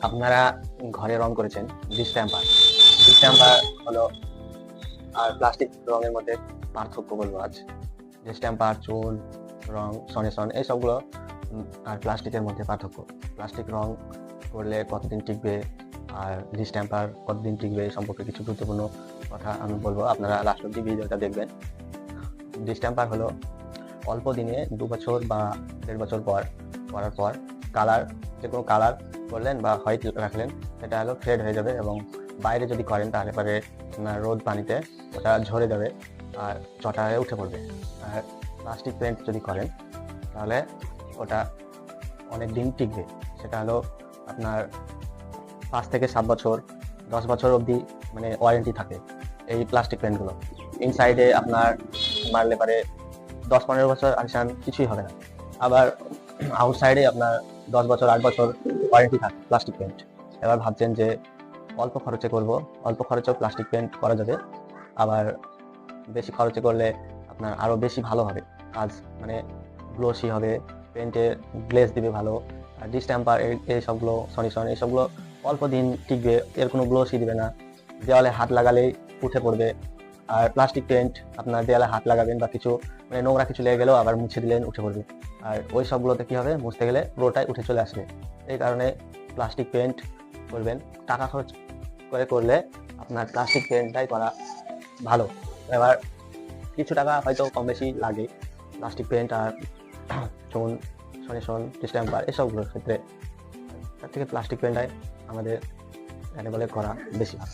আপনারা ঘরে রং করেছেন ডিস্টেম্পার। ডিস্টেম্পার হলো আর প্লাস্টিক রঙের মধ্যে পার্থক্য বলবো আজ। ডিস্টেম্পার, চুন রং, সনেসন এই সবগুলো আর প্লাস্টিকের মধ্যে পার্থক্য। প্লাস্টিক রং করলে কতদিন টিকবে আর ডিস্টেম্পার কতদিন টিকবে এই সম্পর্কে কিছু গুরুত্বপূর্ণ কথা আমি বলবো, আপনারা লাস্ট অব্দি ভিডিওটা দেখবেন। ডিস্টেম্পার হলো অল্প দিনে 2 বছর বা 1.5 বছর পর করার পর কালার, যে কোনো কালার করলেন বা হোয়াইট রাখলেন, সেটা হলো ফেড হয়ে যাবে এবং বাইরে যদি করেন তাহলে পরে রোদ পানিতে ওটা ঝরে যাবে আর চটায় উঠে পড়বে। আর প্লাস্টিক পেন্ট যদি করেন তাহলে ওটা অনেক দিন টিকবে। সেটা হলো আপনার 5 থেকে 7 বছর, 10 বছর অবধি মানে ওয়ারেন্টি থাকে এই প্লাস্টিক পেন্টগুলো। ইনসাইডে আপনার মারলে পারে 10-15 বছর আনসান কিছুই হবে না। আবার আউটসাইডে আপনার 10 বছর 8 বছর ওয়ারেন্টি থাকে প্লাস্টিক পেন্ট। এবার ভাবছেন যে অল্প খরচে করব, অল্প খরচেও প্লাস্টিক পেন্ট করা যাবে, আবার বেশি খরচে করলে আপনার আরো বেশি ভালো হবে কাজ, মানে গ্লোসি হবে, পেন্টে গ্লেজ দিবে ভালো। আর ডিস্টেম্পার এই সবগুলো, সলিউশন এই সবগুলো অল্প দিন টিকবে, এর কোনো গ্লোসই দিবে না, দেওয়ালে হাত লাগালেই উঠে পড়বে। আর প্লাস্টিক পেন্ট আপনার দেওয়ালে হাত লাগাবেন বা কিছু মানে নোংরা কিছু লেগে গেলেও আবার মুছে দিলেন উঠে পড়বে, আর ওই সবগুলোতে কি হবে, মুছতে গেলে পুরোটাই উঠে চলে আসবে। এই কারণে প্লাস্টিক পেন্ট করবেন, টাকা খরচ করে করলে আপনার প্লাস্টিক পেন্টটাই করা ভালো। এবার কিছু টাকা হয়তো কম বেশি লাগে প্লাস্টিক পেন্ট আর চুন, সলিউশন, ডিস্টেম্পার এসবগুলোর ক্ষেত্রে, তার থেকে প্লাস্টিক পেন্টটাই আমাদের বলে করা বেশি ভালো।